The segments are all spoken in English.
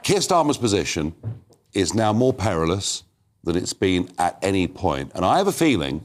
Keir Starmer's position is now more perilous than it's been at any point. And I have a feeling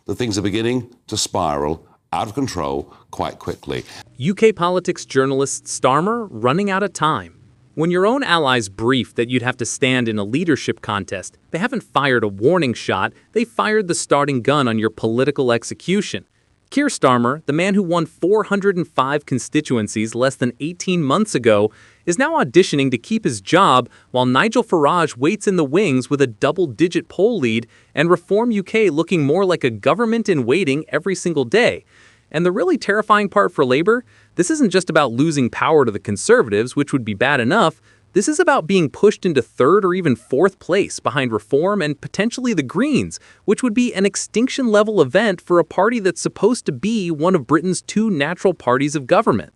that things are beginning to spiral out of control quite quickly. UK politics journalist Starmer running out of time. When your own allies briefed that you'd have to stand in a leadership contest, they haven't fired a warning shot, they fired the starting gun on your political execution. Keir Starmer, the man who won 405 constituencies less than 18 months ago, is now auditioning to keep his job while Nigel Farage waits in the wings with a double-digit poll lead and Reform UK looking more like a government in waiting every single day. And the really terrifying part for Labour, this isn't just about losing power to the Conservatives, which would be bad enough. This is about being pushed into third or even fourth place behind Reform and potentially the Greens, which would be an extinction-level event for a party that's supposed to be one of Britain's two natural parties of government.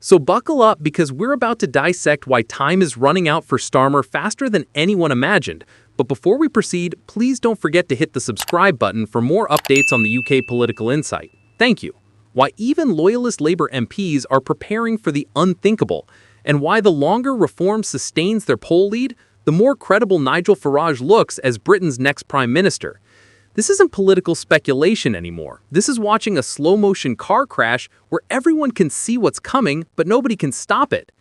So buckle up, because we're about to dissect why time is running out for Starmer faster than anyone imagined. But before we proceed, please don't forget to hit the subscribe button for more updates on the UK political insight. Thank you. Why even loyalist Labour MPs are preparing for the unthinkable, and why the longer Reform sustains their poll lead, the more credible Nigel Farage looks as Britain's next Prime Minister. This isn't political speculation anymore. This is watching a slow-motion car crash where everyone can see what's coming, but nobody can stop it.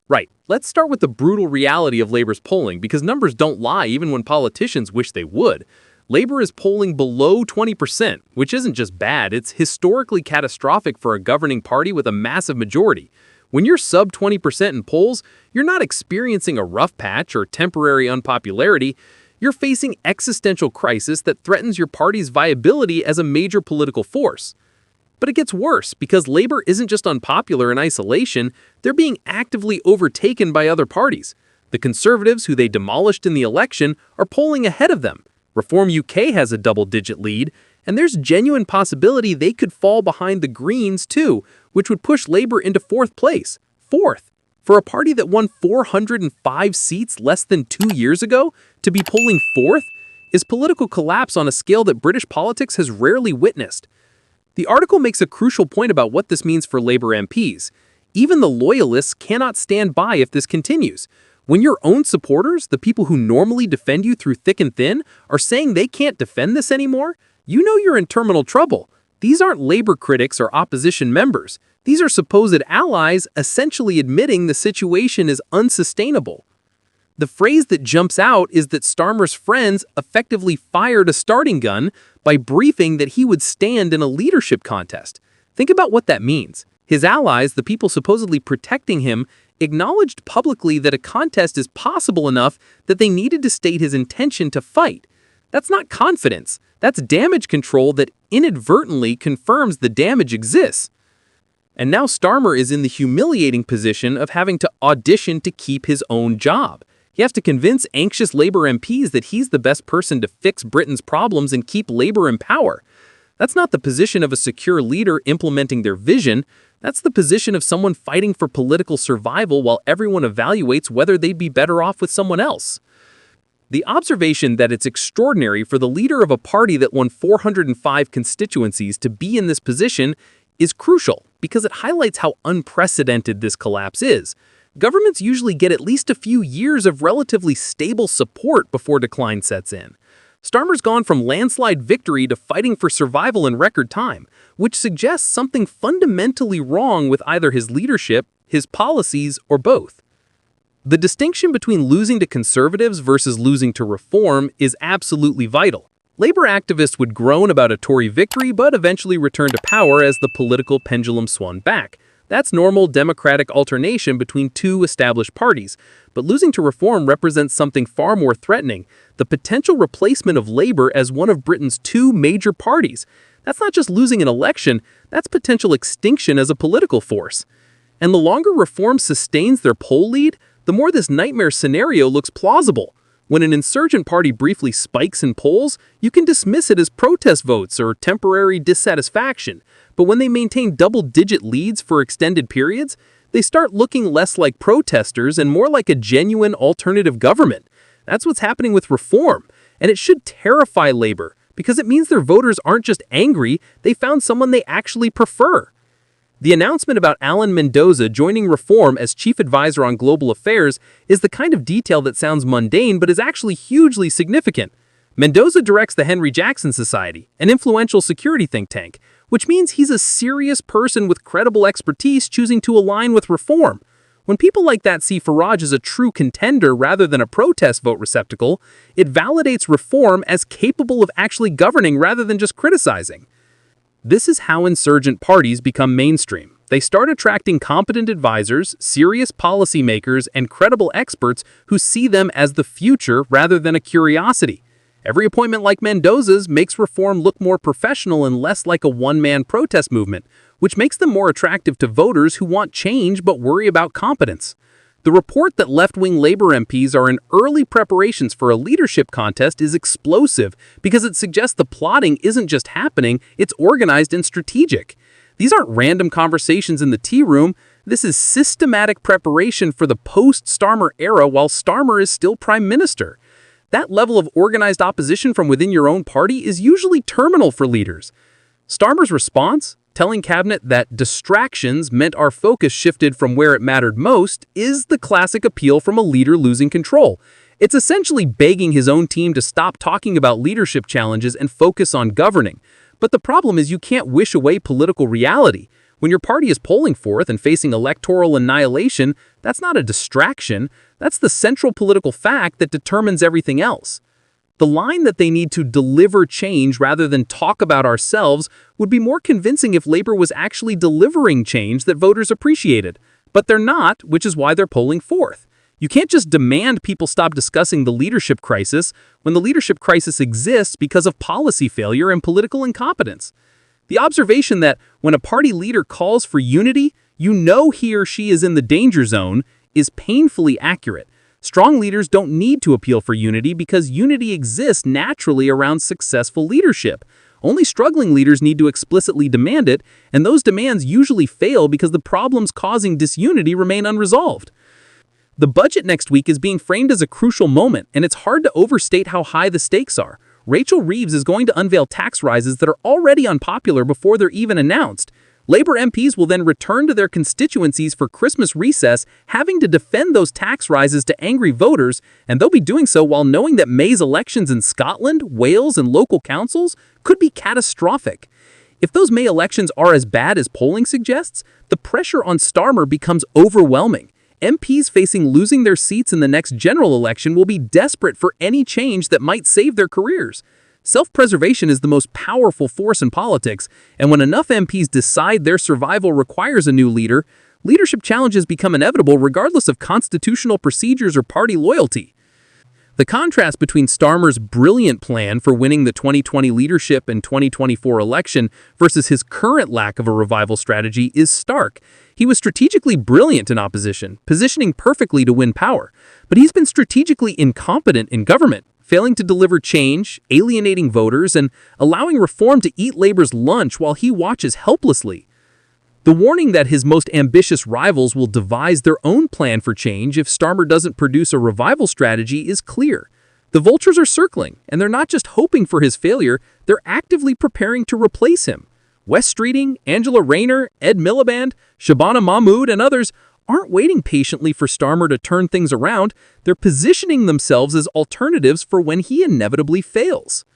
Right, let's start with the brutal reality of Labour's polling, because numbers don't lie even when politicians wish they would. Labour is polling below 20%, which isn't just bad, it's historically catastrophic for a governing party with a massive majority. When you're sub 20% in polls, you're not experiencing a rough patch or temporary unpopularity. You're facing existential crisis that threatens your party's viability as a major political force. But it gets worse, because Labour isn't just unpopular in isolation, they're being actively overtaken by other parties. The Conservatives, who they demolished in the election, are polling ahead of them. Reform UK has a double-digit lead, and there's genuine possibility they could fall behind the Greens too, which would push Labour into fourth place. Fourth. For a party that won 405 seats less than 2 years ago, to be polling fourth is political collapse on a scale that British politics has rarely witnessed. The article makes a crucial point about what this means for Labour MPs. Even the loyalists cannot stand by if this continues. When your own supporters, the people who normally defend you through thick and thin, are saying they can't defend this anymore, you know you're in terminal trouble. These aren't Labour critics or opposition members. These are supposed allies essentially admitting the situation is unsustainable. The phrase that jumps out is that Starmer's friends effectively fired a starting gun by briefing that he would stand in a leadership contest. Think about what that means. His allies, the people supposedly protecting him, acknowledged publicly that a contest is possible enough that they needed to state his intention to fight. That's not confidence. That's damage control that inadvertently confirms the damage exists. And now Starmer is in the humiliating position of having to audition to keep his own job. He has to convince anxious Labour MPs that he's the best person to fix Britain's problems and keep Labour in power. That's not the position of a secure leader implementing their vision. That's the position of someone fighting for political survival while everyone evaluates whether they'd be better off with someone else. The observation that it's extraordinary for the leader of a party that won 405 constituencies to be in this position is crucial, because it highlights how unprecedented this collapse is. Governments usually get at least a few years of relatively stable support before decline sets in. Starmer's gone from landslide victory to fighting for survival in record time, which suggests something fundamentally wrong with either his leadership, his policies, or both. The distinction between losing to Conservatives versus losing to Reform is absolutely vital. Labour activists would groan about a Tory victory but eventually return to power as the political pendulum swung back. That's normal democratic alternation between two established parties. But losing to Reform represents something far more threatening: the potential replacement of Labour as one of Britain's two major parties. That's not just losing an election, that's potential extinction as a political force. And the longer Reform sustains their poll lead, the more this nightmare scenario looks plausible. When an insurgent party briefly spikes in polls, you can dismiss it as protest votes or temporary dissatisfaction. But when they maintain double-digit leads for extended periods, they start looking less like protesters and more like a genuine alternative government. That's what's happening with Reform, and it should terrify Labour, because it means their voters aren't just angry, they found someone they actually prefer. The announcement about Alan Mendoza joining Reform as chief advisor on global affairs is the kind of detail that sounds mundane but is actually hugely significant. Mendoza directs the Henry Jackson Society, an influential security think tank, which means he's a serious person with credible expertise choosing to align with Reform. When people like that see Farage as a true contender rather than a protest vote receptacle, it validates Reform as capable of actually governing rather than just criticizing. This is how insurgent parties become mainstream. They start attracting competent advisors, serious policymakers, and credible experts who see them as the future rather than a curiosity. Every appointment like Mendoza's makes Reform look more professional and less like a one-man protest movement, which makes them more attractive to voters who want change but worry about competence. The report that left-wing Labour MPs are in early preparations for a leadership contest is explosive because it suggests the plotting isn't just happening, it's organized and strategic. These aren't random conversations in the tea room. This is systematic preparation for the post-Starmer era while Starmer is still Prime Minister. That level of organized opposition from within your own party is usually terminal for leaders. Starmer's response, telling cabinet that distractions meant our focus shifted from where it mattered most, is the classic appeal from a leader losing control. It's essentially begging his own team to stop talking about leadership challenges and focus on governing. But the problem is you can't wish away political reality. When your party is polling fourth and facing electoral annihilation, that's not a distraction. That's the central political fact that determines everything else. The line that they need to deliver change rather than talk about ourselves would be more convincing if Labour was actually delivering change that voters appreciated. But they're not, which is why they're polling fourth. You can't just demand people stop discussing the leadership crisis when the leadership crisis exists because of policy failure and political incompetence. The observation that when a party leader calls for unity, you know he or she is in the danger zone is painfully accurate. Strong leaders don't need to appeal for unity because unity exists naturally around successful leadership. Only struggling leaders need to explicitly demand it, and those demands usually fail because the problems causing disunity remain unresolved. The budget next week is being framed as a crucial moment, and it's hard to overstate how high the stakes are. Rachel Reeves is going to unveil tax rises that are already unpopular before they're even announced. Labour MPs will then return to their constituencies for Christmas recess, having to defend those tax rises to angry voters, and they'll be doing so while knowing that May's elections in Scotland, Wales, and local councils could be catastrophic. If those May elections are as bad as polling suggests, the pressure on Starmer becomes overwhelming. MPs facing losing their seats in the next general election will be desperate for any change that might save their careers. Self-preservation is the most powerful force in politics, and when enough MPs decide their survival requires a new leader, leadership challenges become inevitable regardless of constitutional procedures or party loyalty. The contrast between Starmer's brilliant plan for winning the 2020 leadership and 2024 election versus his current lack of a revival strategy is stark. He was strategically brilliant in opposition, positioning perfectly to win power, but he's been strategically incompetent in government, failing to deliver change, alienating voters, and allowing Reform to eat Labour's lunch while he watches helplessly. The warning that his most ambitious rivals will devise their own plan for change if Starmer doesn't produce a revival strategy is clear. The vultures are circling, and they're not just hoping for his failure, they're actively preparing to replace him. Wes Streeting, Angela Rayner, Ed Miliband, Shabana Mahmood, and others aren't waiting patiently for Starmer to turn things around, they're positioning themselves as alternatives for when he inevitably fails.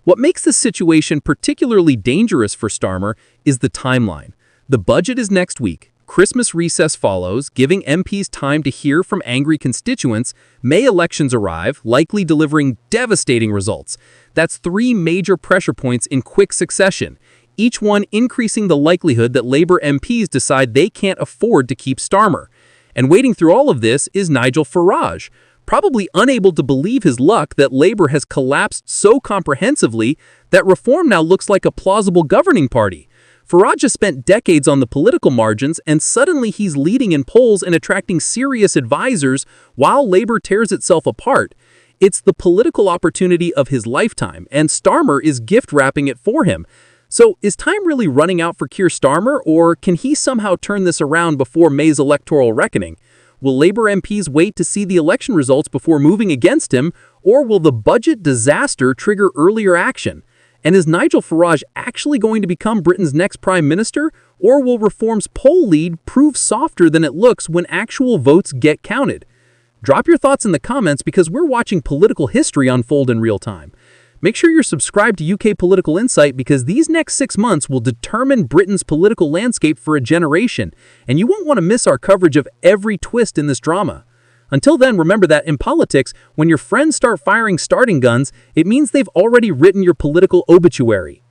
What makes this situation particularly dangerous for Starmer is the timeline. The budget is next week, Christmas recess follows, giving MPs time to hear from angry constituents, May elections arrive, likely delivering devastating results. That's 3 major pressure points in quick succession, each one increasing the likelihood that Labour MPs decide they can't afford to keep Starmer. And waiting through all of this is Nigel Farage, probably unable to believe his luck that Labour has collapsed so comprehensively that Reform now looks like a plausible governing party. Farage has spent decades on the political margins, and suddenly he's leading in polls and attracting serious advisors while Labour tears itself apart. It's the political opportunity of his lifetime, and Starmer is gift-wrapping it for him. So is time really running out for Keir Starmer, or can he somehow turn this around before May's electoral reckoning? Will Labour MPs wait to see the election results before moving against him, or will the budget disaster trigger earlier action? And is Nigel Farage actually going to become Britain's next Prime Minister? Or will Reform's poll lead prove softer than it looks when actual votes get counted? Drop your thoughts in the comments because we're watching political history unfold in real time. Make sure you're subscribed to UK Political Insight because these next 6 months will determine Britain's political landscape for a generation, and you won't want to miss our coverage of every twist in this drama. Until then, remember that in politics, when your friends start firing starting guns, it means they've already written your political obituary.